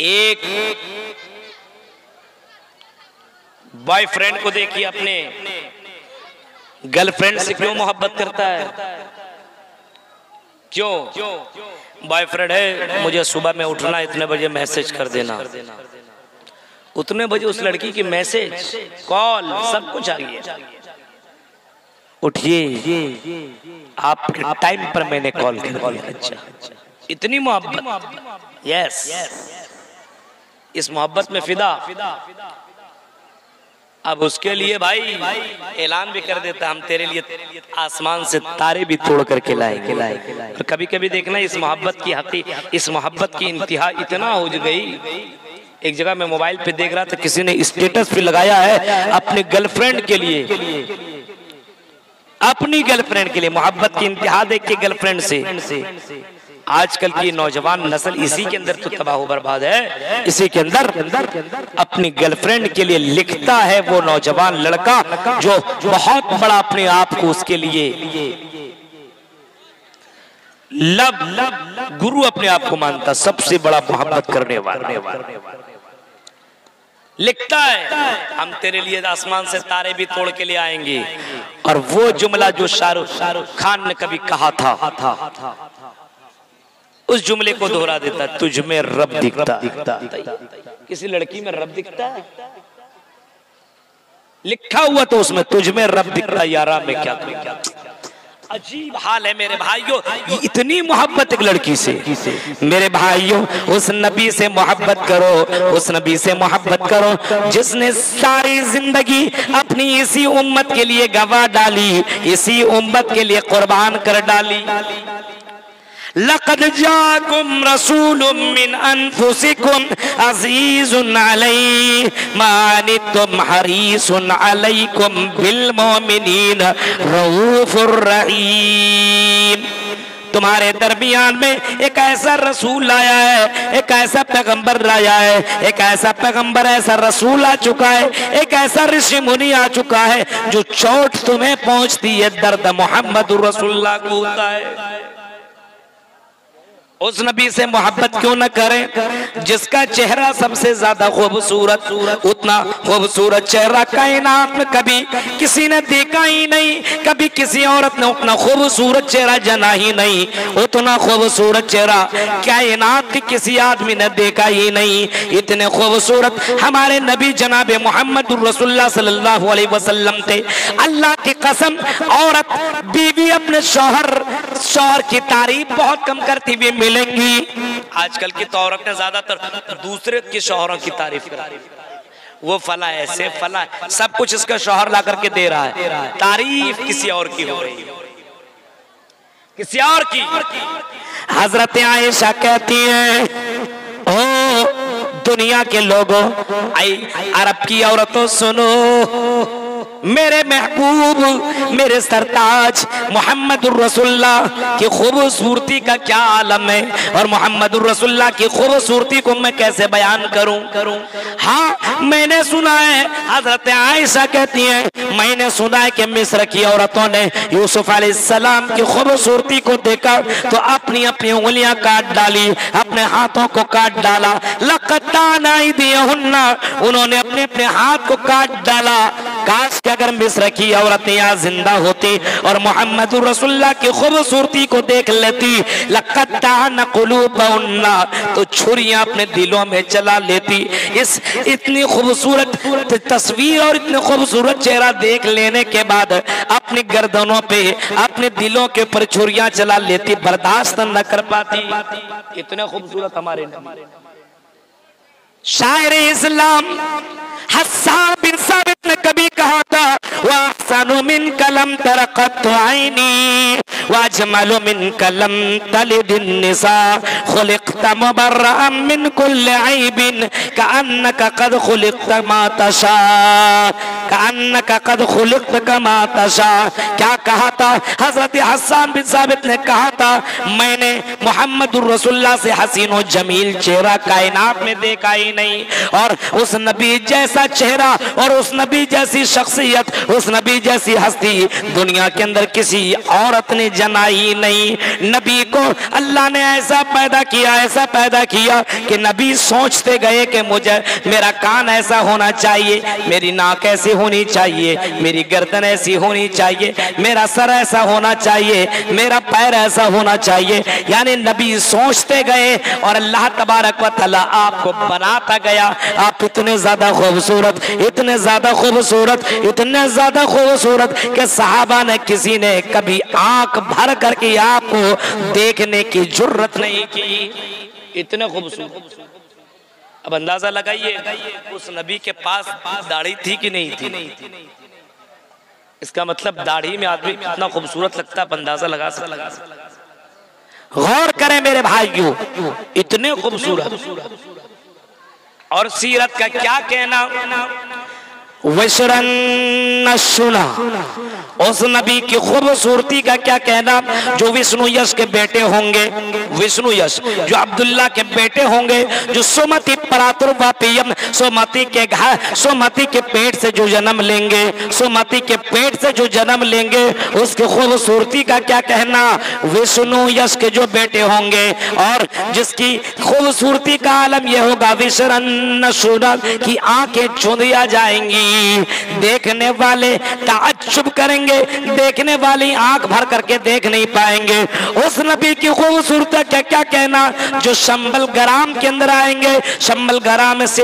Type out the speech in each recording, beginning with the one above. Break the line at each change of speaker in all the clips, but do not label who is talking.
एक बॉयफ्रेंड को देखिए अपने गर्लफ्रेंड से क्यों मोहब्बत करता है? क्यों? बॉयफ्रेंड है, मुझे सुबह में उठना, इतने बजे मैसेज कर देना, उतने बजे उस लड़की की मैसेज, कॉल, सब कुछ आ गया। उठिए, आपके टाइम पर मैंने कॉल कर। अच्छा, इतनी मोहब्बत। यस, इस मोहब्बत में फिदा। अब उसके लिए भाई ऐलान भी कर देता, हम तेरे लिए आसमान से तारे भी तोड़ करके लाएंगे। और कभी कभी देखना, इस मोहब्बत की इंतहा इतना हो गई। एक जगह मैं मोबाइल पे देख रहा था, किसी ने स्टेटस पे लगाया है अपने गर्लफ्रेंड के लिए, अपनी गर्लफ्रेंड के लिए मोहब्बत की इंतहा देख के गर्लफ्रेंड से। आजकल की नौजवान नस्ल इसी के अंदर तो तबाह बर्बाद है, इसी के अंदर अपनी गर्लफ्रेंड के लिए लिखता है वो नौजवान लड़का जो बहुत बड़ा अपने आप को उसके लिए लब गुरु अपने आप को मानता, सबसे बड़ा मोहब्बत करने वाला लिखता है, हम तेरे लिए आसमान से तारे भी तोड़ के ले आएंगे। और वो जुमला जो शाहरुख खान ने कभी कहा था, उस जुमले को दोहरा देता, तुझ में रब दिखता। किसी लड़की में रब दिखता है? लिखा हुआ तो उसमें तुझ में रब दिखता। यारा में क्या अजीब हाल है मेरे भाइयों, इतनी मोहब्बत एक लड़की से। मेरे भाइयों, उस नबी से मोहब्बत करो, उस नबी से मोहब्बत करो जिसने सारी जिंदगी अपनी इसी उम्मत के लिए गवा डाली, इसी उम्मत के लिए कुर्बान कर डाली। लक़द जाकुम रसूलुम मिन अनफुसिकुम अज़ीज़ुन अलैहि मा अनित्तुम हरीसुन अलैकुम बिल मोमिनीन रऊफ़ुर रहीम। तुम्हारे दरमियान में एक ऐसा रसूल आया है, एक ऐसा पैगंबर आया है, एक ऐसा पैगंबर, ऐसा रसूल आ चुका है, एक ऐसा ऋषि मुनि आ चुका है जो चोट तुम्हें पहुंचती है, दर्द मोहम्मदुर रसूलुल्लाह को होता है। उस नबी से मोहब्बत क्यों न करें जिसका चेहरा सबसे ज्यादा खूबसूरत, उतना खूबसूरत चेहरा कायनात में कभी किसी ने देखा ही नहीं, कभी किसी औरत ने उतना खूबसूरत चेहरा जना ही नहीं, उतना खूबसूरत चेहरा कायनात के किसी आदमी ने देखा ही नहीं। इतने खूबसूरत हमारे नबी जनाबे मोहम्मदुर रसूलुल्लाह सल्लल्लाहु अलैहि वसल्लम थे। अल्लाह की कसम, औरत बीवी अपने शौहर की तारीफ बहुत कम करती हुई मिलेंगी। आजकल की तो औरत ने ज्यादातर दूसरे के शौहरों की तारीफ कर, वो फला ऐसे फला, सब कुछ इसका शौहर ला करके दे रहा है, तारीफ किसी और की हो रही है, किसी और की। हजरत आयशा कहती हैं, ओ दुनिया के लोगों, अरब की औरतों सुनो, मेरे महबूब, मेरे सरताज मोहम्मदुर रसूलुल्लाह की खूबसूरती का क्या आलम है, और मोहम्मदुर रसूलुल्लाह की खूबसूरती को मैं कैसे बयान करूं। हाँ, मैंने सुना है, हजरत आयशा कहती हैं, मैंने सुना है कि मिस्र की औरतों ने यूसुफ अलैहिस्सलाम की खूबसूरती को देखा तो अपनी अपनी उंगलियां काट डाली, अपने हाथों को काट डाला। लक़द अयदीहुन्ना, उन्होंने अपने अपने हाथ को काट डाला। काश कि अगर मिस्र की औरतें यहाँ जिंदा होती और मोहम्मदुर रसूलुल्लाह की खूबसूरती को देख लेती, लक़त्तअन क़ुलूबहुन्ना, तो छुरियां अपने दिलों में चला लेती। इस इतनी खूबसूरत तस्वीर और इतने खूबसूरत चेहरा देख लेने के बाद अपनी गर्दनों पे, अपने दिलों के ऊपर छुरियां चला लेती, बर्दाश्त न कर पाती। इतने खूबसूरत हमारे नबी। शायर इस्लाम हस्सान बिन साबित ने कभी कहा था, वअहसनु मिन कलम तरक़त ऐनी वअजमलु मिन कलम तलिदिन निसा खुलिक़त मुबर्रअन मिन कुल्लि ऐबिन कअन्नका क़द खुलिक़त मा तशा, कअन्नका क़द खुलिक़त कमा तशा। क्या कहा था? हजरत हस्सान बिन साबित ने कहा था, मैंने मोहम्मदुर रसूलुल्लाह से हसीन और जमील चेहरा कायनात में देखा ही नहीं, और उस नबी जैसा चेहरा और उस नबी जैसी शख्सियत, उस नबी जैसी हस्ती दुनिया के अंदर किसी औरत ने जनाई नहीं। नबी को अल्लाह ने ऐसा पैदा किया कि नबी सोचते गए कि मुझे मेरा कान ऐसा होना चाहिए, मेरी नाक ऐसी होनी चाहिए, मेरी गर्दन ऐसी होनी चाहिए, मेरा सर ऐसा होना चाहिए, मेरा पैर ऐसा होना चाहिए। यानी नबी सोचते गए और अल्लाह तबारक व तआला आपको बनाता गया। आप इतने ज्यादा खूबसूरत, इतने ज्यादा खूबसूरत, इतने ज्यादा खूबसूरत कि सहाबा ने किसी ने कभी आंख भर करके आपको देखने की जुर्रत नहीं की। इतने खूबसूरत। अब अंदाजा लगाइए उस नबी के पास दाढ़ी थी कि नहीं थी। इसका मतलब दाढ़ी में आदमी कितना खूबसूरत लगता है, अंदाजा लगा सकते। गौर करें मेरे भाइयों, इतने खूबसूरत। और सीरत का क्या कहना, विशरन सुना, उस नबी की खूबसूरती का क्या कहना जो विष्णु यश के बेटे होंगे, विष्णु यश जो अब्दुल्ला के बेटे होंगे, जो सुमति परातुर्वापियम, सुमति के घर, सुमति के पेट से जो जन्म लेंगे, सुमति के पेट से जो जन्म लेंगे, उसकी खूबसूरती का क्या कहना, विष्णु यश के जो बेटे होंगे। और जिसकी खूबसूरती का आलम यह होगा विशरन सुना की आंखें चुंदिया जाएंगी, देखने वाले ताज्जुब करेंगे, देखने वाली आंख भर करके देख नहीं पाएंगे। उस नबी की खूबसूरती का क्या कहना जो शंबल ग्राम के अंदर आएंगे, शंबल ग्राम से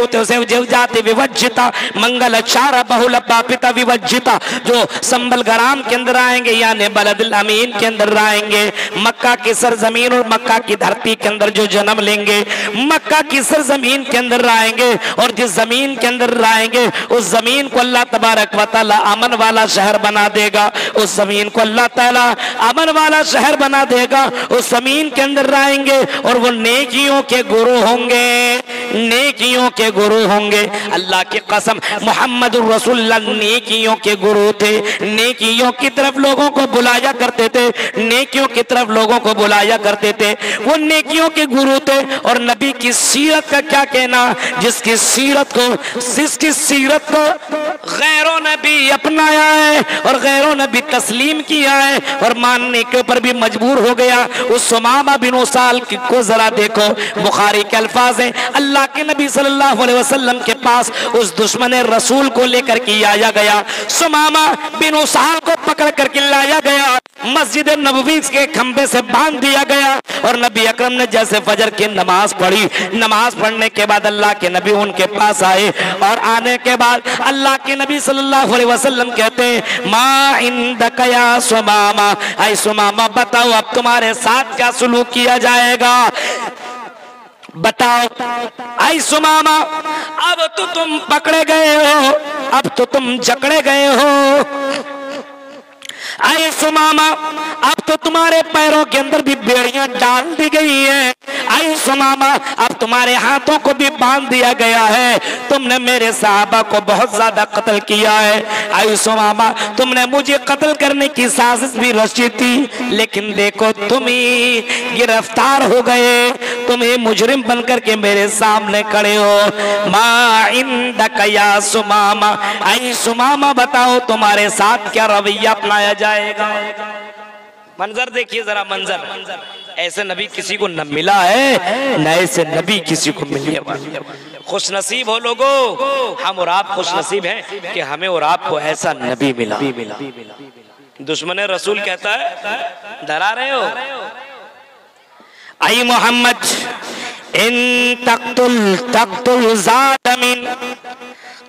जाति विवज्जिता मंगल चार बहुल पापिता विवज्जिता, जो शंबल ग्राम के अंदर आएंगे यानी बलदुल अमीन के अंदर आएंगे, मक्का की सरजमीन और मक्का की धरती के अंदर जो जन्म लेंगे, मक्का की सरजमीन के अंदर आएंगे। और जिस जमीन के अंदर आएंगे उस जमीन को अल्लाह तबारक व तआला अमन वाला शहर बना देगा, उस जमीन को अल्लाह ताला अमन वाला शहर बना देगा। उस जमीन के अंदर आएंगे और वो नेकियों के गुरु होंगे, नेकियों के गुरु होंगे। अल्लाह की कसम मुहम्मदुर रसूलुल्लाह नेकियों के गुरु थे, नेकियों की तरफ लोगों को बुलाया करते थे, नेकियों की तरफ लोगों को बुलाया करते थे, वो नेकियों के गुरु थे। और नबी की सीरत का क्या कहना, जिसकी सीरत को गैरों ने भी अपनाया है और गैरों ने भी तस्लीम किया है और मानने के ऊपर भी मजबूर हो गया। उस सुमामा बिन उसाल को जरा देखो, बुखारी के अल्फाज हैं, अल्लाह के नबी सल्लल्लाहु अलैहि वसल्लम के पास उस दुश्मन रसूल को लेकर के आया गया, सुमामा बिन उसाल को पकड़ करके लाया गया, मस्जिद नबवी के खंबे से बांध दिया गया। और नबी अकरम ने जैसे फजर की नमाज पढ़ी, नमाज पढ़ने के बाद अल्लाह के नबी उनके पास आए और आने के बाद अल्लाह के नबी सल्लल्लाहु अलैहि वसल्लम कहते हैं मा इंदका या सुमामा, ऐ सुमामा बताओ अब तुम्हारे साथ क्या सुलूक किया जाएगा, बताओ। ऐ सुमामा अब तो तुम पकड़े गए हो, अब तो तुम जकड़े गए हो। आए सुमामा अब तो तुम्हारे पैरों के अंदर भी बेड़ियां डाल दी गई है, आए सुमामा अब तुम्हारे हाथों को भी बांध दिया गया है, तुमने मेरे साहबा को बहुत ज्यादा कत्ल किया है। आए सुमामा तुमने मुझे कत्ल करने की साजिश भी रची थी, लेकिन देखो तुम ही गिरफ्तार हो गए, तुम ही मुजरिम बनकर के मेरे सामने खड़े हो। मा इंदका या सुमामा, आए सुमामा बताओ तुम्हारे साथ क्या रवैया अपनाया जाएगा। मंजर देखिए जरा, मंजर ऐसे नबी किसी को न मिला है, न ऐसे नबी किसी को मिले। खुश नसीब हो लोगो, हम और आप खुश नसीब हैं कि हमें और आपको ऐसा नबी मिला। दुश्मन रसूल कहता है डरा रहे हो, आई मोहम्मद इन तक्तुल ज़ादमिन,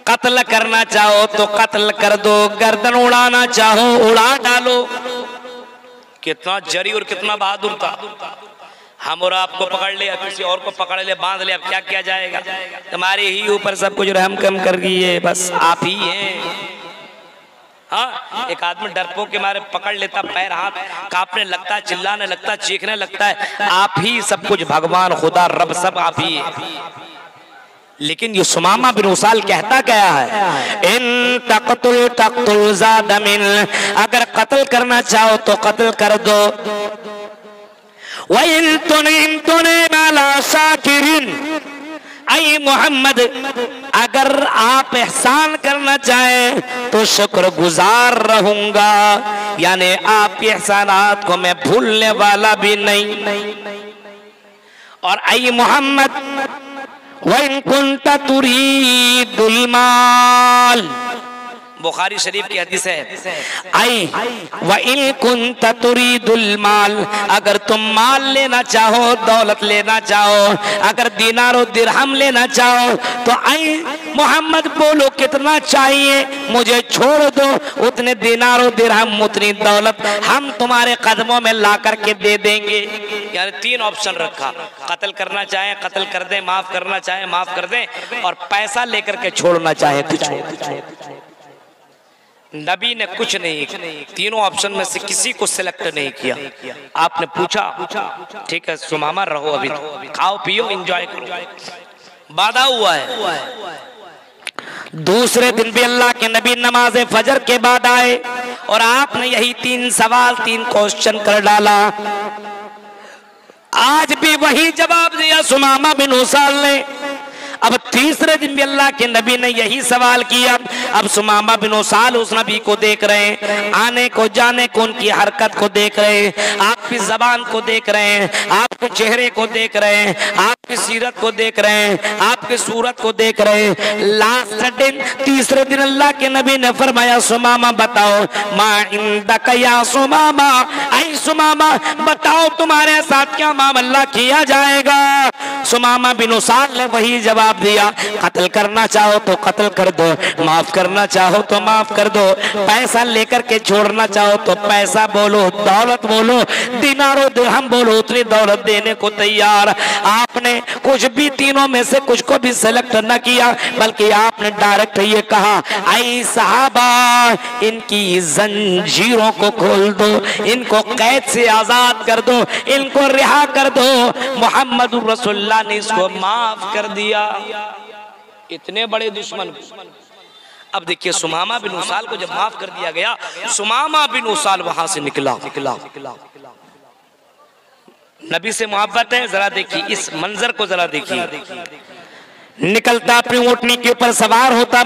कत्ल करना चाहो तो कत्ल कर दो, गर्दन उड़ाना चाहो उड़ा डालो। कितना जरी और कितना बहादुर था। हम और आपको पकड़ ले, किसी और को पकड़ ले, बांध ले, अब क्या किया जाएगा, तुम्हारे ही ऊपर सब कुछ रहम कम कर दिए, बस आप ही हैं। हाँ, एक आदमी डरपोक के मारे पकड़ लेता, पैर हाथ कांपने लगता है, चिल्लाने लगता है, चीखने लगता है, आप ही सब कुछ, भगवान खुदा रब सब आप ही है। लेकिन ये सुमामा बिन उसाल कहता क्या है, इन तक्तुल ज़ादमिन, अगर कत्ल करना चाहो तो कत्ल कर दो, वइन तुनिम माला शाकिरिन, ऐ मोहम्मद, अगर आप एहसान करना चाहें तो शुक्रगुजार रहूंगा, यानी आपके एहसानात को मैं भूलने वाला भी नहीं। और ऐ मोहम्मद, वइन कुंता तुरीदुल माल, बुखारी शरीफ की हदीस है, आई व इन कुंता तुरीदुल माल, अगर तुम माल लेना चाहो, दौलत लेना चाहो, अगर दीनार और दिरहम लेना चाहो तो आई मोहम्मद बोलो कितना चाहिए, मुझे छोड़ दो, उतने दीनार और दिरहम, उतनी दौलत हम तुम्हारे कदमों में ला करके दे देंगे। यानी 3 ऑप्शन रखा, कत्ल करना चाहे कत्ल कर दे, माफ करना चाहे माफ कर दे, और पैसा लेकर के छोड़ना चाहे तो छोड़। नबी ने कुछ नहीं, तीनों ऑप्शन में से किसी को सिलेक्ट नहीं किया। आपने पूछा ठीक है सुमामा रहो, अभी खाओ पियो एंजॉय करो, वादा हुआ है। दूसरे दिन भी अल्लाह के नबी नमाज फजर के बाद आए और आपने यही 3 सवाल 3 क्वेश्चन कर डाला। आज भी वही जवाब दिया सुमामा बिन उसाल ने। अब तीसरे दिन भी अल्लाह के नबी ने यही सवाल किया। अब सुमामा बिन उसाल उस नबी को देख रहे हैं, आने को जाने को, उनकी हरकत को देख रहे हैं, आपकी जबान को देख रहे हैं, आपके चेहरे को देख रहे हैं, आपकी सीरत को देख रहे हैं, आपकी सूरत को देख रहे हैं। लास्ट दिन तीसरे दिन अल्लाह के नबी ने फरमाया सुमामा बताओ, मा इंदक या सुमामा, ऐ सुमामा बताओ तुम्हारे साथ क्या मामला किया जाएगा। सुमामा बिन उसाल ने वही जवाब दिया, कत्ल करना चाहो तो कत्ल कर दो, माफ करना चाहो तो माफ कर दो, पैसा लेकर के छोड़ना चाहो तो पैसा बोलो, दौलत बोलो, दिनारो दिरहम बोलो, उतनी दौलत देने को तैयार। आपने कुछ भी तीनों में से कुछ को भी सेलेक्ट न किया, बल्कि आपने डायरेक्ट ये कहा, ऐ सहाबा इनकी जंजीरों को खोल दो, इनको कैद से आजाद कर दो, इनको रिहा कर दो। मोहम्मद रसूलुल्लाह ने इसको माफ कर दिया। इतने बड़े दुश्मन। अब देखिए सुमामा बिन उसाल को जब माफ कर दिया गया, सुमामा बिन उसाल वहां से निकला। नबी से मोहब्बत है, जरा देखिए इस मंजर को, जरा देखिए। निकलता अपनी ऊँटनी के ऊपर सवार होता,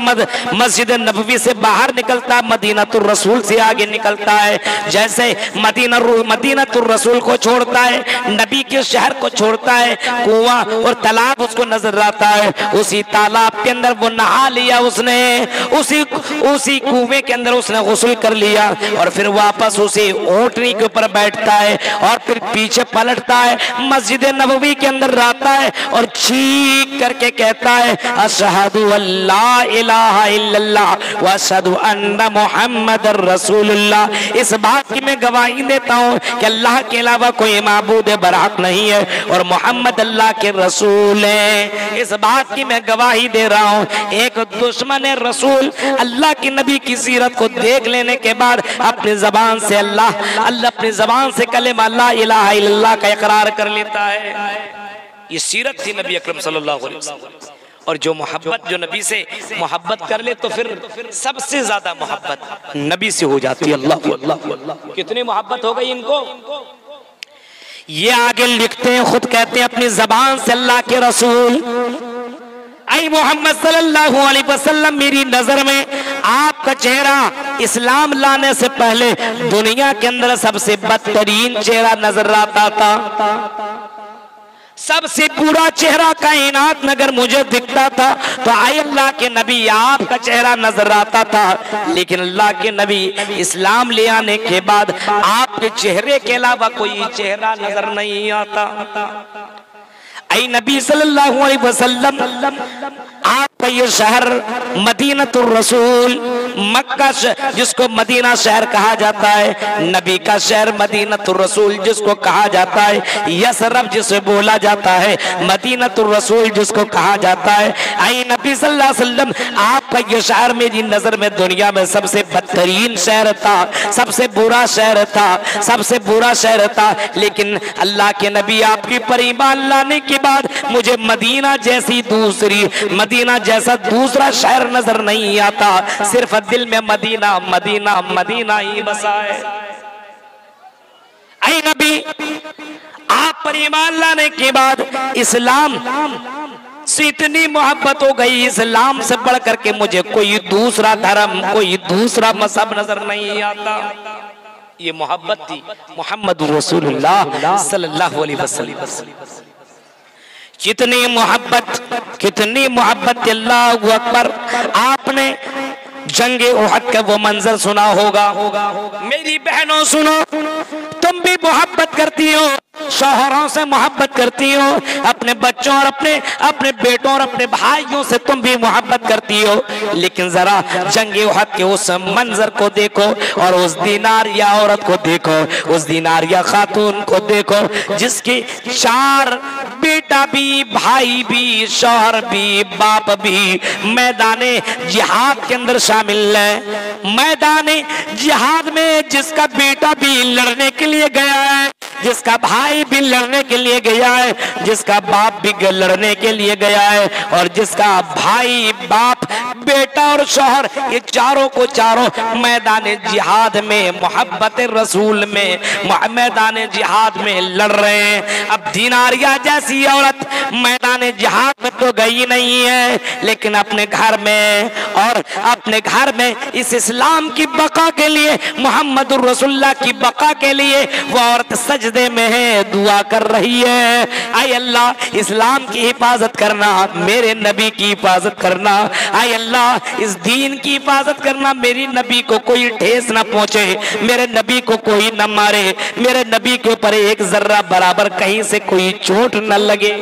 मस्जिद नबवी से बाहर निकलता, मदीनातुर रसूल से आगे निकलता है। जैसे मदीनातुर रसूल को छोड़ता है, नबी के शहर को छोड़ता है, कुआं और तालाब उसको नजर आता है, उसी तालाब के अंदर वो नहा लिया उसने, उसी कुएं के अंदर उसने गुस्ल कर लिया और फिर वापस उसी ऊँटनी के ऊपर बैठता है और फिर पीछे पलटता है, मस्जिद नबवी के अंदर आता है और चीख करके कहता है, अशहदु अल्ला इलाहा इल्लल्लाह व अशहदु अन्ना मुहम्मदर रसूलुल्लाह। इस बात की मैं गवाही देता हूँ कि अल्लाह के अलावा कोई माबूद बरहक नहीं है और मोहम्मद अल्लाह के रसूल है। इस बात की मैं गवाही दे रहा हूँ। एक दुश्मन रसूल अल्लाह के नबी की सीरत को देख लेने के बाद अपनी जबान से अपनी जबान से कलेमा ला इलाहा इल्लल्लाह का इकरार कर लेता है। ये सीरत थी नबी अकरम सल्लल्लाहु अलैहि वसल्लम। और जो मोहब्बत, जो नबी से मोहब्बत कर ले तो फिर सबसे ज्यादा मोहब्बत नबी से हो जाती है। अल्लाह कितनी मोहब्बत हो गई इनको। ये आगे लिखते हैं, खुद कहते हैं अपनी जबान से, अल्लाह के रसूल ऐ मोहम्मद सल्लल्लाहु अलैहि वसल्लम, मेरी नजर में आपका चेहरा इस्लाम लाने से पहले दुनिया के अंदर सबसे बदतरीन चेहरा नजर आता था। सबसे बुरा चेहरा कायनात में अगर मुझे दिखता था तो आए अल्लाह के नबी आपका चेहरा नजर आता था। लेकिन अल्लाह के नबी इस्लाम ले आने के बाद आपके चेहरे के अलावा कोई चेहरा नजर नहीं आता। ऐ नबी सल्लल्लाहु अलैहि वसल्लम, आपका ये शहर मदीनातुर रसूल, मक्का जिसको मदीना शहर कहा जाता है, नबी का शहर मदीनातुर रसूल जिसको कहा जाता है, यसरब जिसे बोला जाता है, मदीनातुर रसूल जिसको कहा जाता है। ऐ नबी सल्लल्लाहु अलैहि वसल्लम, आपका ये शहर मेरी नजर में दुनिया में सबसे बदतरीन शहर था, सबसे बुरा शहर था, सबसे बुरा शहर था। लेकिन अल्लाह के नबी आपकी पर ईमान लाने के बाद मुझे मदीना जैसा दूसरा शहर नजर नहीं आता, सिर्फ दिल में मदीना मदीना मदीना ही बसा है। ऐ नबी, आप पर ईमान लाने के बाद इस्लाम से इतनी मोहब्बत हो गई, इस्लाम से बढ़ करके मुझे कोई दूसरा धर्म, कोई दूसरा मजहब नजर नहीं आता। ये मोहब्बत थी मोहम्मद रसूलुल्लाह सल्लल्लाहु अलैहि वसल्लम। कितनी मोहब्बत, अल्लाहु अकबर। आपने जंगे उहद का वो मंजर सुना होगा। मेरी बहनों सुनो, तुम भी मोहब्बत करती हो, शौहरों से मोहब्बत करती हो, अपने बच्चों और अपने बेटों और अपने भाइयों से तुम भी मोहब्बत करती हो, लेकिन जरा जंगे उहद के उस मंजर को देखो और उस दीनारिया औरत को देखो, उस दीनारिया खातून को देखो जिसके 4 बेटा भी, भाई भी, शौहर भी, बाप भी मैदाने जिहाद के अंदर शामिल है। मैदाने जिहाद में जिसका बेटा भी लड़ने के लिए गया है, जिसका भाई भी लड़ने के लिए गया है, जिसका बाप भी लड़ने के लिए गया है, और जिसका भाई, बाप, बेटा और शौहर, ये चारों को चारों मैदान जिहाद में, मोहब्बत रसूल में, मैदान जिहाद में लड़ रहे हैं। अब दीनारिया जैसी औरत मैदान जिहाद में तो गई नहीं है, लेकिन अपने घर में, और अपने घर में इस इस्लाम की बका के लिए, मोहम्मद रसूलुल्लाह की बका के लिए वो औरत सजदे में है, दुआ कर रही है। आय अल्लाह, इस्लाम की हिफाजत करना, मेरे नबी की हिफाजत करना, आय अल्लाह इस दीन की हिफाजत करना, मेरी नबी को कोई ठेस ना पहुंचे, मेरे नबी को कोई न मारे, मेरे नबी के ऊपर एक जर्रा बराबर कहीं से कोई चोट न लगे।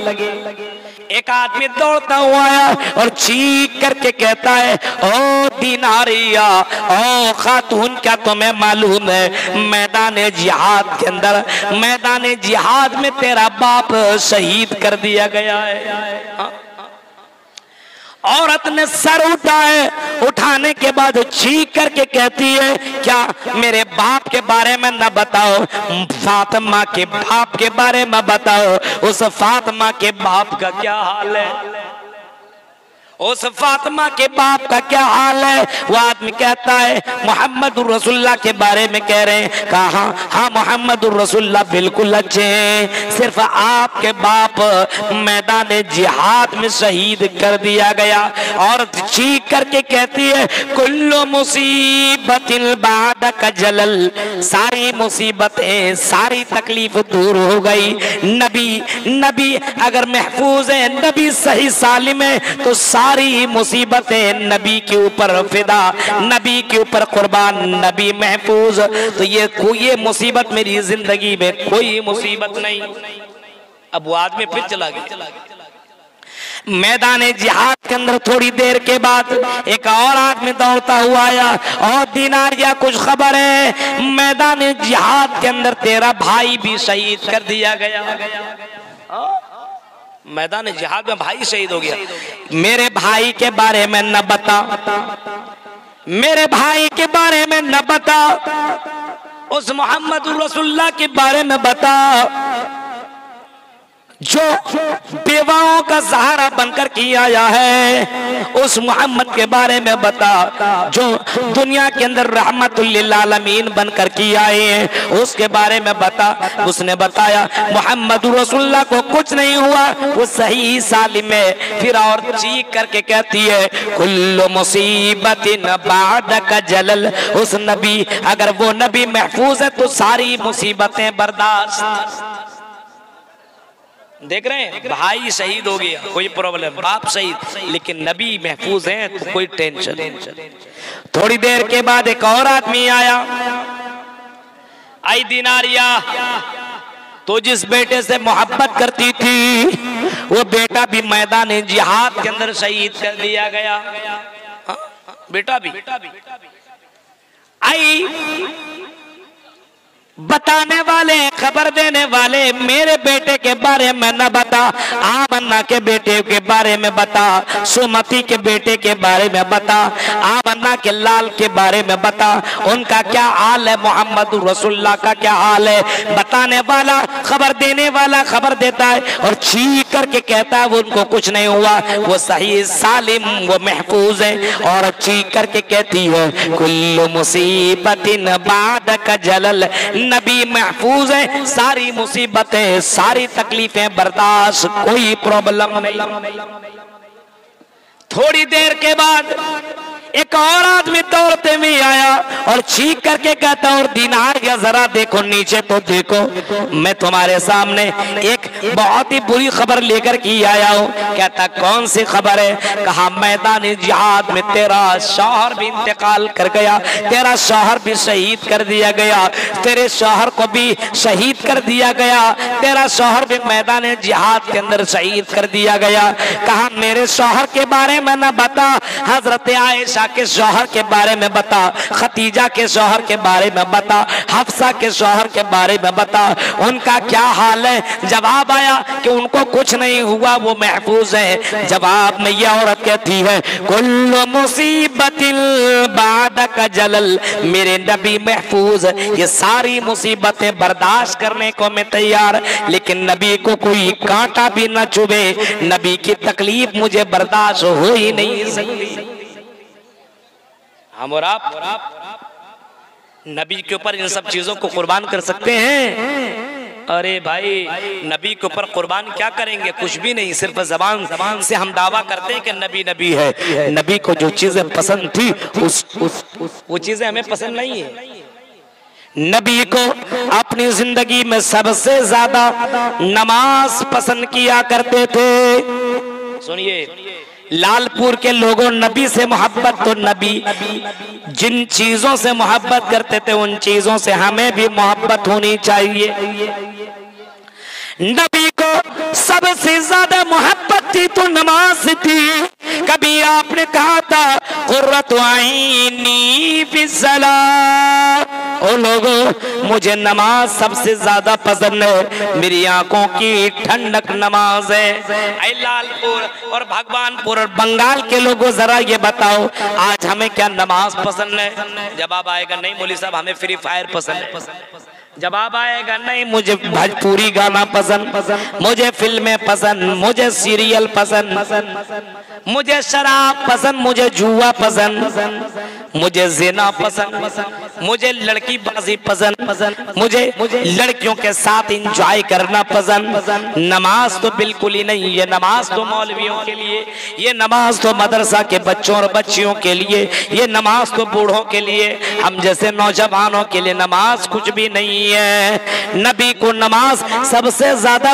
एक आदमी दौड़ता हुआ आया और चीख करके कहता है, ओ दीनारिया, ओ खातून, क्या तुम्हें मालूम है मैदान जिहाद के अंदर, मैदान जिहाद में तेरा बाप शहीद कर दिया गया है। औरत ने सर उठाए, उठाने के बाद चीख करके कहती है, क्या मेरे बाप के बारे में न बताओ, फातिमा के बाप के बारे में बताओ, उस फातिमा के बाप का क्या हाल है, उस फातिमा के बाप का क्या हाल है। वो आदमी कहता है, मोहम्मद रसूलुल्लाह के बारे में कह रहे हैं। कहा, हाँ मोहम्मद रसूलुल्लाह बिल्कुल अच्छे हैं, सिर्फ आपके बाप मैदान जिहाद में शहीद कर दिया गया। और चीख करके कहती है, कुल्लु मुसीबतिन बादक जलल, सारी मुसीबतें, सारी तकलीफ दूर हो गई। नबी अगर महफूज है, नबी सही सालिम है, तो सारी मुसीबतें नबी के ऊपर फिदा, नबी के ऊपर कुर्बान, नबी महफूज। तो ये मुसीबत मेरी जिंदगी में कोई मुसीबत नहीं। अब वो आदमी फिर चला गया मैदान जिहाद के अंदर। थोड़ी देर के बाद एक और आदमी दौड़ता हुआ आया, और दीनारिया कुछ खबर है, मैदान जिहाद के अंदर तेरा भाई भी शहीद कर दिया गया। मैदान जिहाद में भाई शहीद हो गया। मेरे भाई के बारे में न बता, मेरे भाई के बारे में न बता, उस मोहम्मद रसूलुल्लाह के बारे में बता जो बेवाओं का सहारा बनकर किया आया है। उस मोहम्मद के बारे में बता जो दुनिया के अंदर रहमतुल लिल आलमीन बनकर किया आए हैं, उसके बारे में बता। उसने बताया मोहम्मद रसूलुल्लाह को कुछ नहीं हुआ, वो सही सालिम है। फिर और चीख करके कहती है, कुल्लु मुसीबतिन बादक जलल, उस नबी, अगर वो नबी महफूज है तो सारी मुसीबतें बर्दाश्त। देख रहे हैं, भाई शहीद हो गया कोई प्रॉब्लम, बाप शहीद, लेकिन नबी महफूज है तो कोई टेंशन। थोड़ी देर के बाद एक और आदमी आया, आई दीनारिया, तो जिस बेटे से मोहब्बत करती थी वो बेटा भी मैदान जिहाद के अंदर शहीद कर दिया गया। बेटा भी आई, बताने वाले, खबर देने वाले, मेरे बेटे के बारे में न बता, आमन्ना के बेटे के बारे में बता, सुमति के बेटे के बारे में बता, आमन्ना के लाल के बारे में बता, उनका क्या हाल है, मोहम्मद रसूलुल्लाह का क्या हाल है। बताने वाला, खबर देने वाला खबर देता है और चीख करके कहता है वो उनको कुछ नहीं हुआ, वो सही सालिम, वो महफूज है। और चीख करके कहती है, कुल्लु मुसीबतिन बादक जलल, नबी महफूज है, सारी मुसीबतें सारी तकलीफें बर्दाश्त, कोई प्रॉब्लम नहीं। थोड़ी देर के बाद एक और आदमी दौड़ते हुए आया और चीख करके कहता, और दीनार या जरा देखो नीचे तो देखो, मैं तुम्हारे सामने एक बहुत ही बुरी खबर लेकर के आया हूँ। कहता कौन सी खबर है? कहा मैदान जिहाद में तेरा शौहर भी इंतकाल कर गया, तेरा शौहर भी शहीद कर दिया गया, तेरे शौहर को भी शहीद कर दिया गया, तेरा शौहर भी मैदान जिहाद के अंदर शहीद कर दिया गया। कहा मेरे शौहर के बारे में न बता, हजरत आयशा के शौहर के बारे में बता, खतीजा के शौहर के बारे में बता, हफ्सा के शौहर के बारे में बता, उनका क्या हाल है। जवाब आया कि उनको कुछ नहीं हुआ, वो महफूज है। जवाब में ये औरत कहती है, कुल्लु मुसीबतिल बादक जलल, मेरे नबी महफूज, ये सारी मुसीबतें बर्दाश्त करने को मैं तैयार, लेकिन नबी को कोई कांटा भी न चुभे, नबी की तकलीफ मुझे बर्दाश्त हो ही नहीं सकती। हम और आप नबी के ऊपर इन सब चीजों को कुर्बान कर सकते हैं? अरे भाई, नबी के ऊपर कुर्बान क्या करेंगे? कुछ भी नहीं, सिर्फ जबान से हम दावा करते हैं कि नबी नबी है। नबी को जो चीजें पसंद थी वो चीजें हमें पसंद नहीं है। नबी को अपनी जिंदगी में सबसे ज्यादा नमाज पसंद किया करते थे। सुनिए, लालपुर के लोगों नबी से मोहब्बत, तो नबी जिन चीजों से मोहब्बत करते थे उन चीजों से हमें भी मोहब्बत होनी चाहिए। नबी को सबसे ज्यादा मोहब्बत थी तो नमाज थी। कभी आपने कहा था कुर्रतु आईनी फिस्सलाह, ओ लोगों मुझे नमाज सबसे ज्यादा पसंद है, मेरी आंखों की ठंडक नमाज है। लालपुर और भगवानपुर और बंगाल के लोगों जरा ये बताओ आज हमें क्या नमाज पसंद है? जवाब आएगा नहीं मौलवी साहब, हमें फ्री फायर पसंद है। जवाब आएगा नहीं, मुझे भोजपुरी गाना पसंद, मुझे फिल्में पसंद, मुझे सीरियल पसंद, मुझे शराब पसंद, मुझे जुआ पसंद, मुझे ज़िना पसंद, मुझे लड़की बाजी पसंद, मुझे लड़कियों के साथ इंजॉय करना पसंद। नमाज तो बिल्कुल ही नहीं, ये नमाज तो मौलवियों के लिए, ये नमाज तो मदरसा के बच्चों और बच्चियों के लिए, ये नमाज तो बूढ़ों के लिए, हम जैसे नौजवानों के लिए नमाज कुछ भी नहीं है। नबी को नमाज सबसे ज्यादा,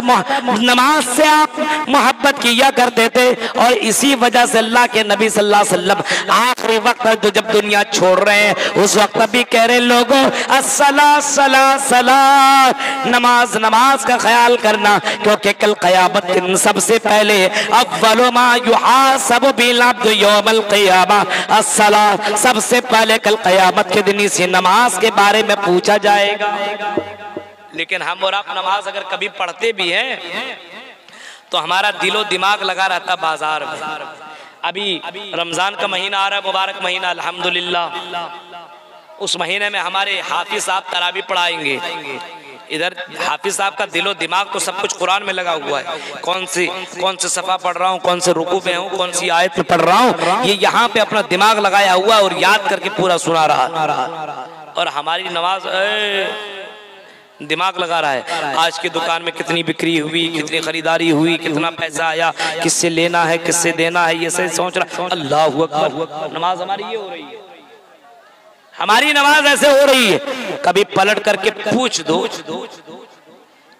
नमाज से आप मोहब्बत किया करते थे और इसी वजह से अल्लाह के नबी सल्लल्लाहु अलैहि वसल्लम आखिरी वक्त तो जब दुनिया छोड़ रहे हैं उस वक्त भी कह रहे लोगों अस्सला सला सला, नमाज नमाज का ख्याल करना, क्योंकि कल क़यामत दिन सबसे पहले अव्वलु मा युहासबु बिल अब्दु यौमल क़ियामा अस्सला, सबसे पहले कल क़यामत के दिन इसी नमाज के बारे में पूछा जाएगा। लेकिन हम और आप नमाज अगर कभी पढ़ते भी हैं तो हमारा दिलो दिमाग लगा रहता बाजार में। अभी रमजान का महीना आ रहा है, मुबारक महीना अल्हम्दुलिल्लाह। उस महीने में हमारे हाफिज साहब तरावी पढ़ाएंगे। इधर हाफिज साहब का दिलो दिमाग तो सब कुछ कुरान में लगा हुआ है, कौन से सफा पढ़ रहा हूँ, कौन से रुकू में हूँ, कौन सी आयत में पढ़ रहा हूँ, ये यहाँ पे अपना दिमाग लगाया हुआ और याद करके पूरा सुना रहा। और हमारी नमाज दिमाग लगा रहा है, आज की दुकान में कितनी बिक्री हुई, कितनी खरीदारी हुई, कितना पैसा आया, किससे लेना है, किससे देना है, ये सही सोच रहा। अल्लाहु अकबर। नमाज हमारी ये हो रही है, हमारी नमाज ऐसे हो रही है। कभी पलट करके पूछ दो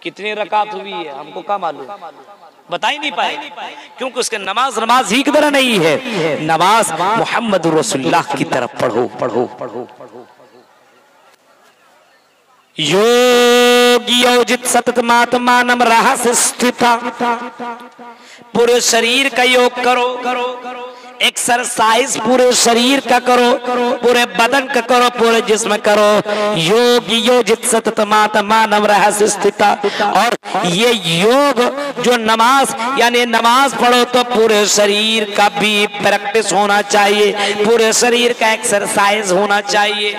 कितनी रकात हुई है, हमको क्या मालूम, बता ही नहीं पाए, क्योंकि उसके नमाज ही की तरह नहीं है। नमाज मोहम्मद रसूलुल्लाह की तरफ पढ़ो। योगियोजित सतत मात्मानम रहस स्थिता, पूरे शरीर का योग करो, एक्सरसाइज पूरे शरीर का करो, पूरे बदन का करो, पूरे जिस्म करो। योग योजित सतत मात्मानम रहस स्थिता, और ये योग जो नमाज यानी नमाज पढ़ो तो पूरे शरीर का भी प्रैक्टिस होना चाहिए, पूरे शरीर का एक्सरसाइज होना चाहिए,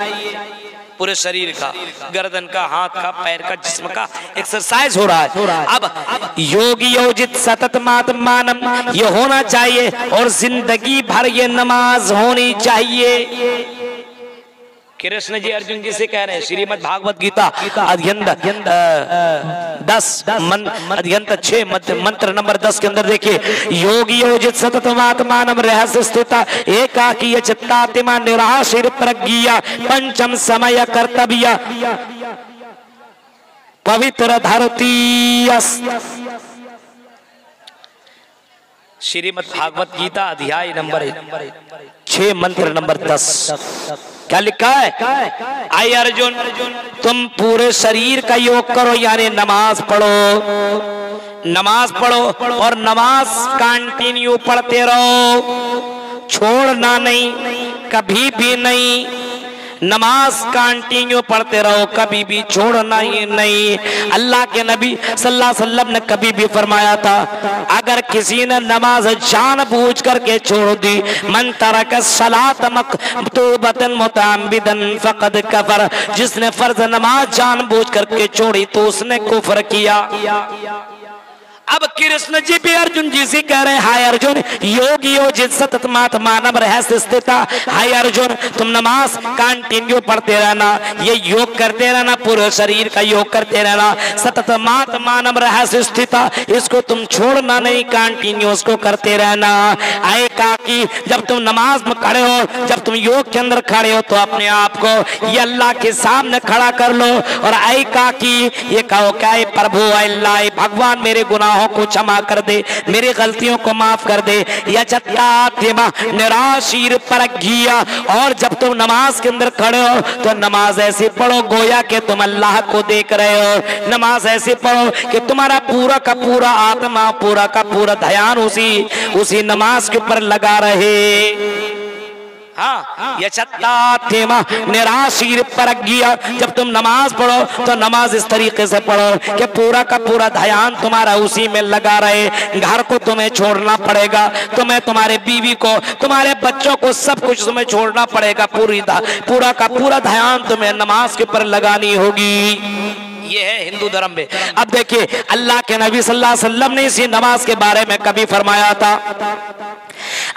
पूरे शरीर का, गर्दन का, हाथ का, पैर का, जिस्म का एक्सरसाइज हो रहा है। अब योगी योजित सतत मात्मानम ये होना चाहिए और जिंदगी भर ये नमाज होनी चाहिए। कृष्ण जी अर्जुन जी से कह रहे हैं, श्रीमद् भागवत गीता अध्ययन 6 मंत्र नंबर 10 के अंदर देखिए, योगी योजित सततमात्मानं रहस्य स्थिता एकाकी चित्तात्मा निराशीर प्रज्ञा पंचम समय कर्तव्य पवित्र धरती। श्रीमद् भागवत गीता अध्याय नंबर 6 मंत्र नंबर 10 क्या लिखा है? आई अर्जुन, तुम पूरे शरीर का योग करो, यानी नमाज पढ़ो, नमाज पढ़ो और नमाज कंटिन्यू पढ़ते रहो, छोड़ना नहीं, कभी भी नहीं। नमाज कंटिन्यू पढ़ते रहो, कभी भी छोड़ना ही नहीं। अल्लाह के नबी सल्लल्लाहु अलैहि वसल्लम ने कभी भी फरमाया था, अगर किसी ने नमाज जानबूझ करके छोड़ दी, मन तरक सलात मक्तूबतन मुतअम्मिदन फक़द कफर, जिसने फर्ज नमाज जानबूझ करके छोड़ी तो उसने कुफ्र किया। अब कृष्ण जी भी अर्जुन जी से कह रहे हैं, हाय अर्जुन, योग योजित सततमात्मानं रहस्य स्थिता, हाय अर्जुन तुम नमाज कंटिन्यू पढ़ते रहना, ये योग करते रहना, पूरे शरीर का योग करते रहना, सततमात्मानं रहस्य स्थिता, इसको तुम छोड़ना नहीं, कंटिन्यू उसको करते रहना। आए काकी, जब तुम नमाज में खड़े हो, जब तुम योग के अंदर खड़े हो तो अपने आप को ये अल्लाह के सामने खड़ा कर लो और आए काकी ये कहो, क्या प्रभु अल्लाह भगवान मेरे गुनाह को क्षमा कर दे, मेरी गलतियों को माफ कर दे। निराशीर परगिया, और जब तुम नमाज के अंदर खड़े हो तो नमाज ऐसे पढ़ो गोया कि तुम अल्लाह को देख रहे हो, नमाज ऐसे पढ़ो कि तुम्हारा पूरा का पूरा आत्मा, पूरा का पूरा ध्यान उसी नमाज के ऊपर लगा रहे। हाँ, निराशीर परगिया, जब तुम नमाज पढ़ो तो नमाज इस तरीके से पढ़ो कि पूरा का पूरा ध्यान तुम्हारा उसी में लगा रहे। घर को तुम्हें छोड़ना पड़ेगा, तुम्हें तुम्हारे बीवी को, तुम्हारे बच्चों को, सब कुछ तुम्हें छोड़ना पड़ेगा, पूरा का पूरा ध्यान तुम्हें नमाज के ऊपर लगानी होगी। ये है हिंदू धर्म में। अब देखिए, अल्लाह के नबी सल्लल्लाहु अलैहि वसल्लम ने इसी नमाज के बारे में कभी फरमाया था,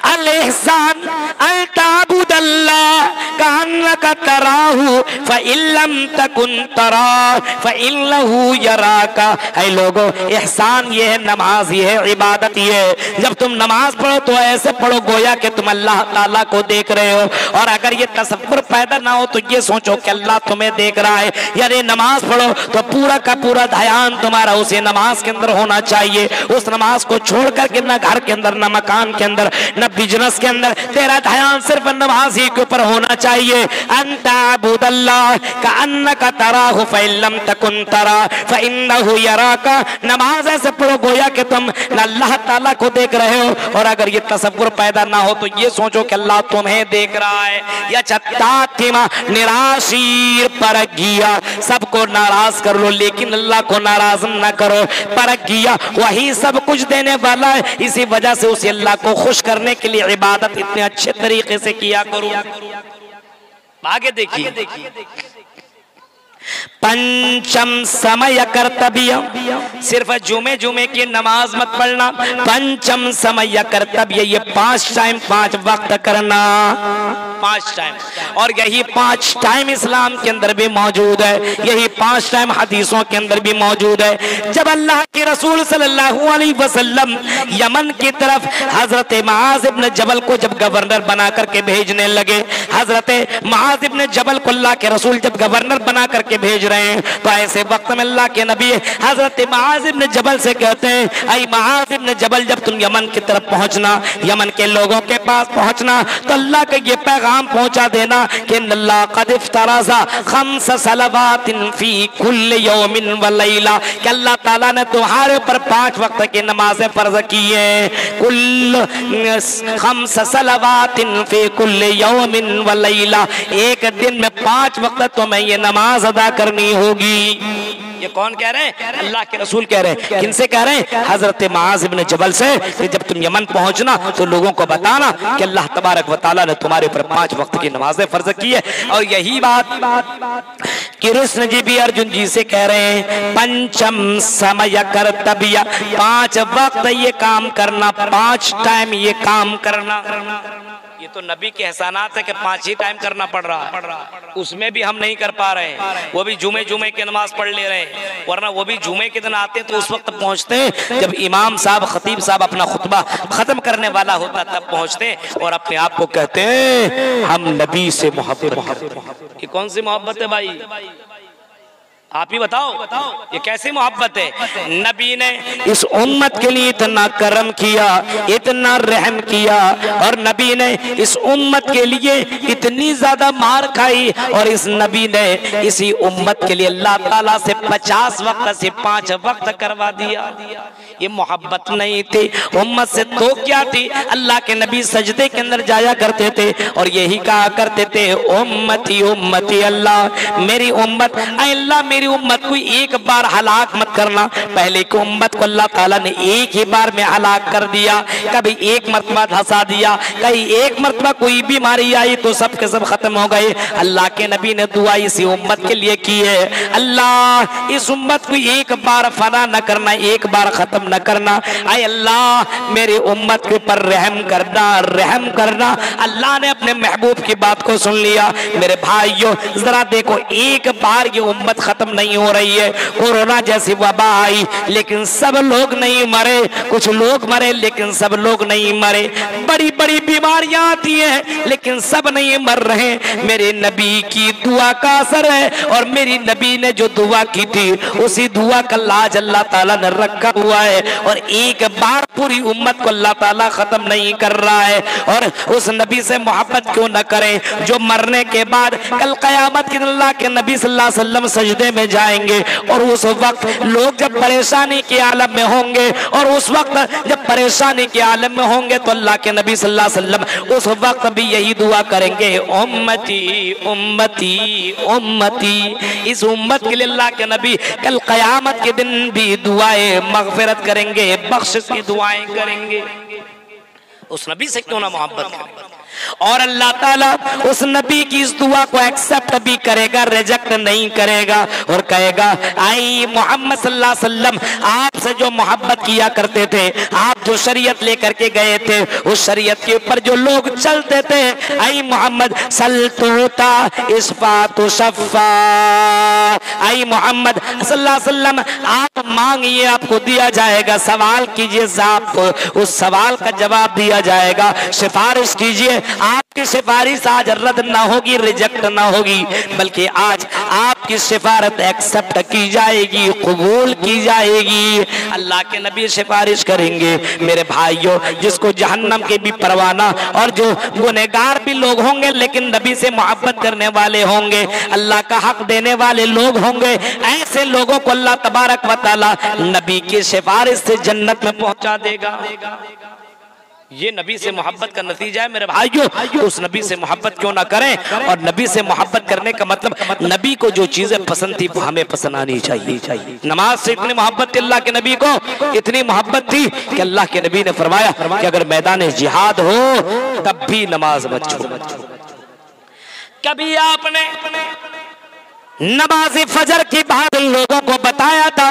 अल इहसान अन ताबुदल्लाह कान्नका तराहु फइल्लम तकुन तरा फइन्नहु यराका। है लोगों, एहसान ये है नमाज, ये है इबादत, ये है जब तुम नमाज पढ़ो तो ऐसे पढ़ो गोया कि तुम अल्लाह ताला को देख रहे हो। और अगर ये तसव्वुर पैदा ना हो तो ये सोचो कि अल्लाह तुम्हें देख रहा है। यानी नमाज पढ़ो तो पूरा का पूरा ध्यान तुम्हारा उसी नमाज के अंदर होना चाहिए। उस नमाज को छोड़ करके न घर के अंदर, न मकान के अंदर, न बिजनेस के अंदर, तेरा ध्यान सिर्फ नमाज ही के ऊपर होना चाहिए। अंताबुदल्लाह कान्नका तराहु फइल्लम तकुन तरा फइन्नहु यराका। नमाज ऐसे पढ़ो गोया कि तुम अल्लाह ताला को देख रहे हो। और अगर ये तसव्वुर पैदा ना हो तो ये सोचो कि अल्लाह तुम्हें देख रहा है। या चत्तातिमा निराशीर परगिया, सबको नाराज कर लो लेकिन अल्लाह को नाराज न करो। परगिया वही सब कुछ देने वाला है, इसी वजह से उसे अल्लाह को खुश करने के लिए इबादत इतने अच्छे तरीके से किया करो। आगे देखिए, पंचम समय कर्तव्य, सिर्फ जुमे की नमाज मत पढ़ना, पंचम समय कर्तव्य, ये 5 टाइम 5 वक्त करना, 5 टाइम। और यही 5 टाइम इस्लाम के अंदर भी मौजूद है, यही 5 टाइम हदीसों के अंदर भी मौजूद है। जब अल्लाह के रसूल सल्लल्लाहु अलैहि वसल्लम यमन की तरफ हजरत मुआज इब्न जबल को जब गवर्नर बना करके भेजने लगे, हजरत मुआज इब्न जबल को अल्लाह के रसूल जब गवर्नर बना करके भेज रहे हैं तो ऐसे वक्त में अल्लाह के नबी हजरत मुआज इब्न जबल से कहते हैं, ऐ मुआज इब्न जबल, जब तुम यमन की तरफ पहुंचना, यमन के लोगों के पास पहुंचना तो अल्लाह का ये पैगाम पहुंचा देना कि अल्लाह क़द इफ़्तरज़ा 5 सलवातिन फी कुल्ल यौमिन व लैला, कि अल्लाह ताला ने तुम्हारे ऊपर 5 वक्त की नमाजें फर्ज की है। कुल 5 सलवातिन फी कुल्ल यौमिन व लैला, एक दिन में 5 वक्त तुम्हें ये नमाज अदा करनी होगी। ये कौन कह रहे हैं? अल्लाह के रसूल कह रहे हैं। किनसे कह रहे हैं? हजरत मुआज इब्न जबल से, कि जब तुम यमन पहुंचना तो लोगों को बताना कि अल्लाह तबारक व तआला ने तुम्हारे ऊपर 5 वक्त की नमाजें फर्ज की है। और यही बात कृष्ण जी भी अर्जुन जी से कह रहे हैं, पंचम समय कर्तव्य, 5 वक्त ये काम करना, 5 टाइम ये काम करना। ये तो नबी के एहसानात है कि 5 ही टाइम करना पड़ रहा है, उसमें भी हम नहीं कर पा रहे हैं। वो भी जुमे की नमाज पढ़ ले रहे हैं, वरना वो भी जुमे के दिन आते तो उस वक्त पहुंचते जब इमाम साहब खतीब साहब अपना खुतबा खत्म करने वाला होता, तब पहुंचते और अपने आप को कहते हैं हम नबी से मोहब्बत। ये कौन सी मोहब्बत है भाई? आप ही बताओ, ये कैसी मोहब्बत है? नबी ने इस उम्मत के लिए इतना करम किया, इतना रहम किया, और नबी ने इस उम्मत के लिए इतनी ज्यादा मार खाई, और इस नबी ने इसी उम्मत के लिए अल्लाह ताला से 50 वक्त से 5 वक्त करवा दिया। ये मोहब्बत नहीं थी उम्मत से तो क्या थी? अल्लाह के नबी सजदे के अंदर जाया करते थे और यही कहा करते थे उम्मती उम्मती, अल्लाह मेरी उम्मत, अल्लाह मेरी उम्मत को एक बार हलाक मत करना। पहले की उम्मत को अल्लाह ताला ने एक ही बार में हलाक कर दिया, कभी एक मरतबा धंसा दिया, कहीं एक मरतबा कोई बीमारी आई तो सब के सब खत्म हो गए। अल्लाह के नबी ने दुआ इसी उम्मत के लिए की है, अल्लाह इस उम्मत को एक बार फना न करना, एक बार खत्म न करना। आए अल्लाह मेरी उम्मत के ऊपर रहम करना, रहम करना। अल्लाह ने अपने महबूब की बात को सुन लिया। मेरे भाइयों जरा देखो, एक बार ये उम्मत खत्म नहीं हो रही है। कोरोना जैसी वबा आई लेकिन सब लोग नहीं मरे, कुछ लोग मरे लेकिन सब लोग नहीं मरे। बड़ी बड़ी बीमारियां आती हैं लेकिन सब नहीं मर रहे। मेरे नबी की दुआ का असर है, और मेरी नबी ने जो दुआ की थी उसी दुआ का लाज अल्लाह ताला ने रखा हुआ है, और एक बार पूरी उम्मत को अल्लाह ताला खत्म नहीं कर रहा है। और उस नबी से मोहब्बत क्यों न करें जो मरने के बाद कल कयामत के दिन अल्लाह के नबी सल्लल्लाहु अलैहि वसल्लम सजदे में जाएंगे, और उस वक्त लोग जब परेशानी के आलम में होंगे, और उस वक्त जब परेशानी के आलम में होंगे तो अल्लाह के नबी सल्लल्लाहु अलैहि वसल्लम उस वक्त भी यही दुआ करेंगे उम्मती उम्मती उम्मती। इस उम्मत के लिए अल्लाह के नबी कल कयामत के दिन भी दुआएं मगफिरत करेंगे, बख्शिश की दुआएं करेंगे। उस नबी से क्यों ना मोहब्बत करें? और अल्लाह ताला उस नबी की इस दुआ को एक्सेप्ट भी करेगा, रिजेक्ट नहीं करेगा, और कहेगा आई मोहम्मद सल्लल्लाहु अलैहि वसल्लम आपसे जो मोहब्बत किया करते थे, आप जो शरीयत लेकर के गए थे, उस शरीयत के ऊपर जो लोग चलते थे, आई मोहम्मद सल्तोता इस्फातु शफ़ा, आई मोहम्मद सल्लल्लाहु अलैहि वसल्लम आप मांगिए आपको दिया जाएगा, सवाल कीजिए आपको उस सवाल का जवाब दिया जाएगा, सिफारिश कीजिए आपकी सिफारिश आज रद्द ना होगी, रिजेक्ट ना होगी, बल्कि आज आपकी सिफारत एक्सेप्ट की जाएगी, कबूल की जाएगी। अल्लाह के नबी सिफारिश करेंगे। मेरे भाइयों जिसको जहन्नम के भी परवाना, और जो गुनहगार भी लोग होंगे लेकिन नबी से मोहब्बत करने वाले होंगे, अल्लाह का हक देने वाले लोग होंगे, ऐसे लोगों को अल्लाह तबारक व तआला नबी की सिफारिश से जन्नत में पहुंचा देगा। ये नबी से मोहब्बत का नतीजा है मेरे भाइयों। तो उस नबी से मोहब्बत क्यों ना करें? और नबी से मोहब्बत करने का मतलब नबी को जो चीजें पसंद थी वो हमें पसंद आनी चाहिए। नमाज से इतनी मोहब्बत थी अल्लाह के नबी को, इतनी मोहब्बत थी कि अल्लाह के नबी ने फरमाया कि अगर मैदान जिहाद हो तब भी नमाज मत छोड़ो। कभी आपने नमाज फजर की बात लोगों को बताया था?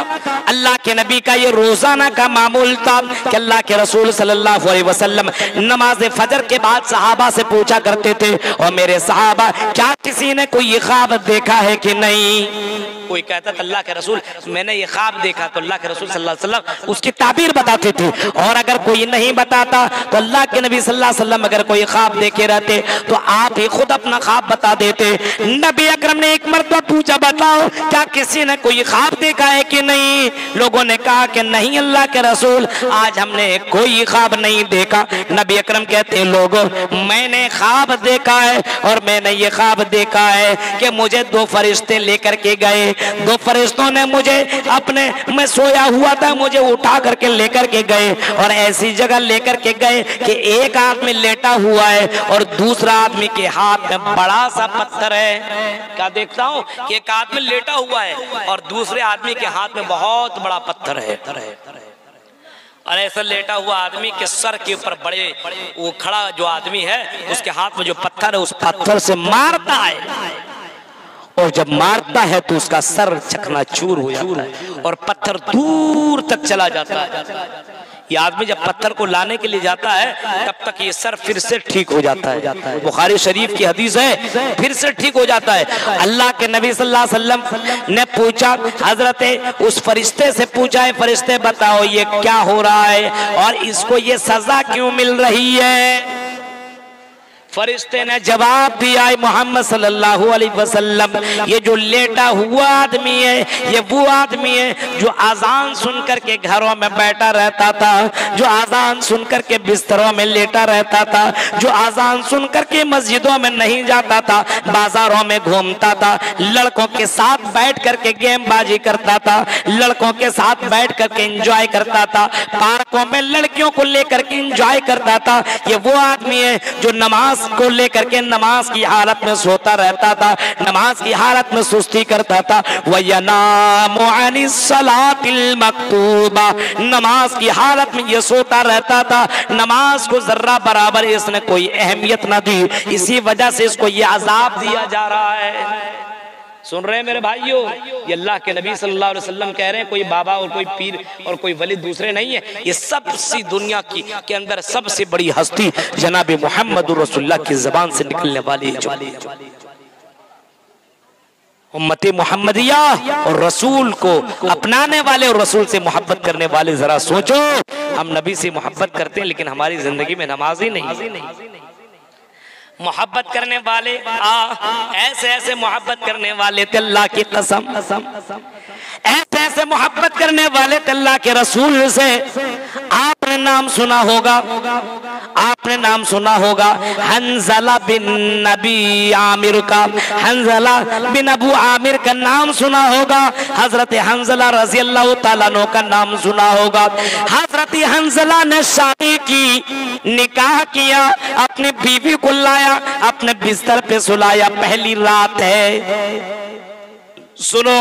अल्लाह के नबी का ये रोजाना का मामूल था कि अल्लाह के रसूल सल्लल्लाहु अलैहि वसल्लम नमाज फजर के बाद सहाबा से पूछा करते थे, और मेरे सहाबा क्या किसी ने कोई ख्वाब देखा है कि नहीं? कोई कहता था अल्लाह के रसूल मैंने ये ख्वाब देखा, तो अल्लाह के रसूल सल्लल्लाहु अलैहि वसल्लम उसकी ताबीर बताते थे। और अगर कोई नहीं बताता तो अल्लाह के नबी सल्लल्लाहु अलैहि वसल्लम अगर कोई ख्वाब देखे रहते तो आप ही खुद अपना ख्वाब बता देते। नबी अकरम ने एक मर्तबा पूछा बताओ क्या किसी ने कोई ख्वाब देखा है कि नहीं? लोगों ने कहा कि नहीं अल्लाह के रसूल आज हमने कोई ख्वाब नहीं देखा। नबी अकरम कहते लोगों मैंने ख्वाब देखा है, और मैंने ये ख्वाब देखा है कि मुझे 2 फरिश्ते लेकर के गए, 2 फरिश्तों ने मुझे अपने, मैं सोया हुआ था, मुझे उठा करके लेकर के गए, और ऐसी जगह लेकर के गए कि एक आदमी लेटा हुआ है और दूसरा आदमी के हाथ में बड़ा सा पत्थर है। क्या देखता हूँ कि एक आदमी लेटा हुआ है और दूसरे आदमी के हाथ में बहुत बड़ा पत्थर है, और ऐसा लेटा हुआ आदमी के सर के ऊपर बड़े, वो खड़ा जो आदमी है उसके हाथ में जो पत्थर है उस पत्थर से मारता है, और जब मारता है तो उसका सर चकनाचूर हो जाता है और पत्थर दूर तक चला जाता है। ये आदमी जब पत्थर को लाने के लिए जाता है तब तक ये सर फिर से ठीक हो जाता है। बुखारी शरीफ की हदीस है, फिर से ठीक हो जाता है। अल्लाह के नबी सल्लल्लाहु अलैहि वसल्लम ने पूछा, हजरत उस फरिश्ते से पूछा है, फरिश्ते बताओ ये क्या हो रहा है और इसको ये सजा क्यों मिल रही है? फरिश्ते ने जवाब दिया, मोहम्मद सल्लल्लाहु अलैहि वसल्लम, ये जो लेटा हुआ आदमी है ये वो आदमी है जो आजान सुनकर के घरों में बैठा रहता था, जो आजान सुनकर के बिस्तरों में लेटा रहता था, जो आजान सुनकर के मस्जिदों में नहीं जाता था, बाजारों में घूमता था, लड़कों के साथ बैठ करके गेमबाजी करता था, लड़कों के साथ बैठ करके एंजॉय करता था, पार्कों में लड़कियों को लेकर के एंजॉय करता था। ये वो आदमी है जो नमाज को लेकर के नमाज की हालत में सोता रहता था, नमाज की हालत में सुस्ती करता था। वयनामु अनिस सलातिल मक्तूबा, नमाज की हालत में ये सोता रहता था, नमाज को जर्रा बराबर इसने कोई अहमियत ना दी, इसी वजह से इसको ये अजाब दिया जा रहा है। सुन रहे हैं मेरे भाइयों, ये अल्लाह के नबी सल्लल्लाहु अलैहि वसल्लम कह रहे हैं, कोई बाबा और कोई पीर और कोई वली दूसरे नहीं है। ये सबसे दुनिया की के अंदर सबसे बड़ी हस्ती जनाब मोहम्मद रसूलुल्लाह की जबान से निकलने वाली है। उम्मती मोहम्मदिया और रसूल को अपनाने वाले और रसूल से मोहब्बत करने वाले, जरा सोचो, हम नबी से मोहब्बत करते हैं लेकिन हमारी जिंदगी में नमाज ही नहीं। मोहब्बत करने वाले ऐसे ऐसे मोहब्बत करने वाले थे, अल्लाह की कसम, ऐसे ऐसे मोहब्बत करने वाले थे अल्लाह के रसूल से। आपने नाम सुना होगा, आपने नाम सुना होगा हंजला बिन नबी आमिर का, हंजला बिन अबू आमिर का नाम सुना होगा, हजरत हंजला रज़ी अल्लाह तआला अन्हु का नाम सुना होगा। हजरत हंजला ने शादी की, निकाह किया, अपनी बीवी को लाया, अपने बिस्तर पे सुलाया। पहली रात है, सुनो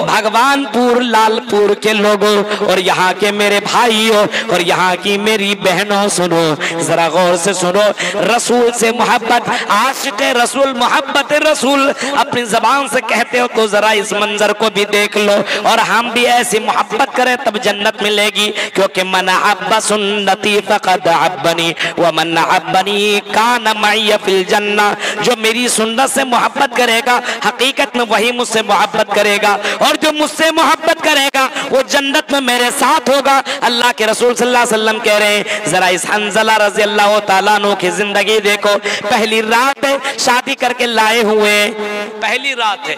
भगवानपुर लालपुर के लोगों और यहाँ के मेरे भाइयों और यहाँ की मेरी बहनों, सुनो जरा गौर से सुनो। रसूल से मोहब्बत, आशिक रसूल, मोहब्बत रसूल अपनी जबान से कहते हो तो जरा इस मंजर को भी देख लो और हम भी ऐसी मोहब्बत करें तब जन्नत मिलेगी। क्योंकि मन अहब्बा सुन्नती फक़द अहब्बनी व मन अहब्बनी कान मई फिल जन्ना, जो मेरी सुन्नत से मोहब्बत करेगा हकीकत में वही मुझसे मोहब्बत करेगा और जो मुझसे मोहब्बत करेगा वो जन्नत में मेरे साथ होगा। अल्लाह के रसूल सल्लल्लाहु अलैहि वसल्लम कह रहे हैं, जरा इस हंजला रज़ी अल्लाह तआला अन्हु की जिंदगी देखो। पहली रात है, शादी करके लाए हुए, पहली रात है,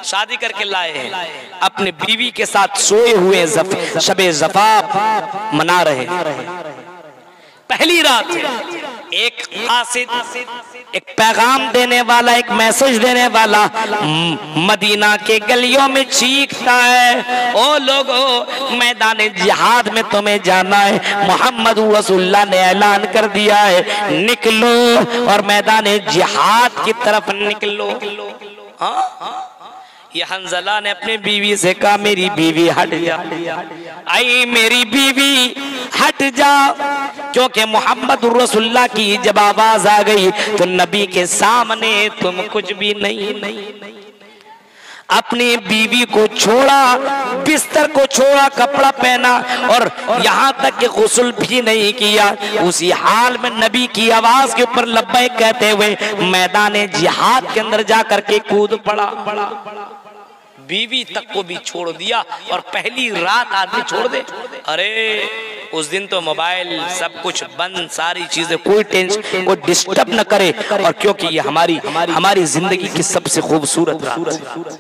शादी करके लाए हैं, अपनी बीवी के साथ सोए हुए शबे ज़फ़ाफ मना रहे। पहली रात है, एक कासिद, एक पैगाम देने वाला, एक मैसेज देने वाला मदीना के गलियों में चीखता है, ओ लोगों मैदान जिहाद में तुम्हें जाना है, मोहम्मद रसूलुल्लाह ने ऐलान कर दिया है, निकलो और मैदान जिहाद की तरफ निकलो। हाँ, ये हंजला ने अपनी बीवी से कहा, मेरी बीवी हट जा, आई मेरी बीवी हट जा, क्योंकि मोहम्मद रसूलुल्लाह की जब आवाज आ गई तो नबी के सामने तुम कुछ भी नहीं। अपनी बीवी को छोड़ा, बिस्तर को छोड़ा, कपड़ा पहना और यहाँ तक कि गुस्ल भी नहीं किया। उसी हाल में नबी की आवाज के ऊपर लब्बैक कहते हुए मैदान जिहाद के अंदर जाकर के कूद पड़ा। बीवी तक को भी छोड़ दिया और पहली रात आदमी छोड़ दे। अरे उस दिन तो मोबाइल सब कुछ बंद, सारी चीजें, कोई टेंशन, कोई डिस्टर्ब न करे। और क्योंकि ये हमारी जिंदगी की सबसे खूबसूरत रात।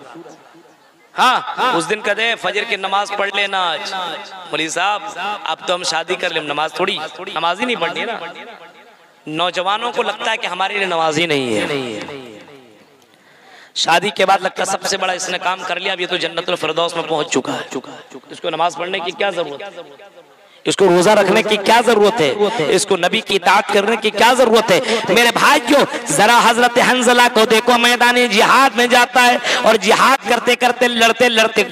हाँ, उस दिन कहते हैं फजर की नमाज पढ़ लेना। आज मौलवी साहब अब तो हम शादी कर ले, नमाज थोड़ी, नमाज ही नहीं पढ़नी ना। नौजवानों को लगता है कि हमारे लिए नमाज ही नहीं है। शादी के बाद लगता है सबसे बड़ा इसने काम कर लिया, अब ये तो जन्नतुल फिरदौस में पहुंच चुका है। इसको नमाज पढ़ने की क्या जरूरत है? इसको रोजा रखने की क्या जरूरत है? इसको नबी की इताअत करने की क्या जरूरत है? मेरे भाइयों जरा हजरत हंजला को देखो, मैदानी जिहाद में जाता है और जिहाद करते करते, लड़ते लड़ते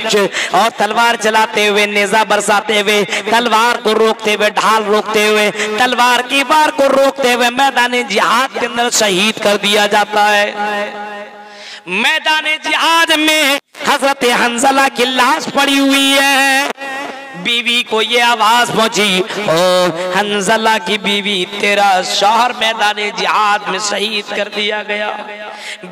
और तलवार चलाते हुए, नेजा बरसाते हुए, तलवार को रोकते हुए, ढाल रोकते हुए, तलवार की वार को रोकते हुए मैदानी जिहाद के अंदर शहीद कर दिया जाता है। मैदान जिहाद में हजरत हंजला की लाश पड़ी हुई है। बीवी को ये आवाज पहुंची, ओ हंजला की बीवी, तेरा शौहर मैदाने जिहाद में शहीद कर दिया गया।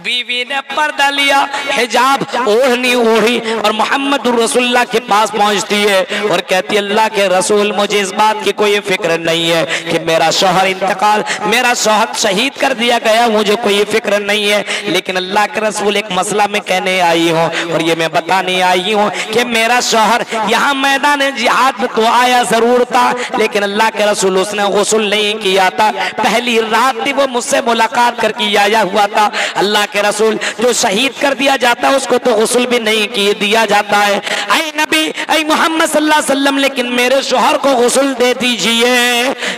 बीवी ने पर्दा लिया, हिजाब ओढ़नी ओढ़ी और मोहम्मद रसूलुल्लाह के पास पहुंचती है और कहती है, अल्लाह के रसूल, मुझे इस बात की कोई फिक्र नहीं है कि मेरा शौहर इंतकाल, मेरा शौहर शहीद कर दिया गया, मुझे कोई फिक्र नहीं है, लेकिन अल्लाह के रसूल एक मसला में कहने आई हूँ और ये मैं बताने आई हूँ कि मेरा शौहर यहाँ मैदान जिहाद में तो आया जरूर था, लेकिन अल्लाह के रसूल उसने गुस्ल नहीं किया था। पहली रात थी, वो मुझसे मुलाकात करके आया हुआ था। अल्लाह के रसूल, जो शहीद कर दिया जाता है उसको तो गुस्ल भी नहीं किए दिया जाता है। ऐ नबी, ऐ मोहम्मद सल्लल्लाहु अलैहि वसल्लम, लेकिन मेरे शौहर को गुस्ल दे दीजिए,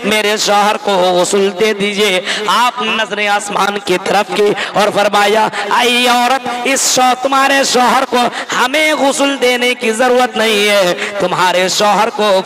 मेरे शौहर को गुस्ल दे दीजिए। आप नजरे आसमान की तरफ की और फरमाया, आई औरत, तुम्हारे शौहर को हमें गुस्ल देने की जरूरत नहीं है, तुम्हारे शौहर को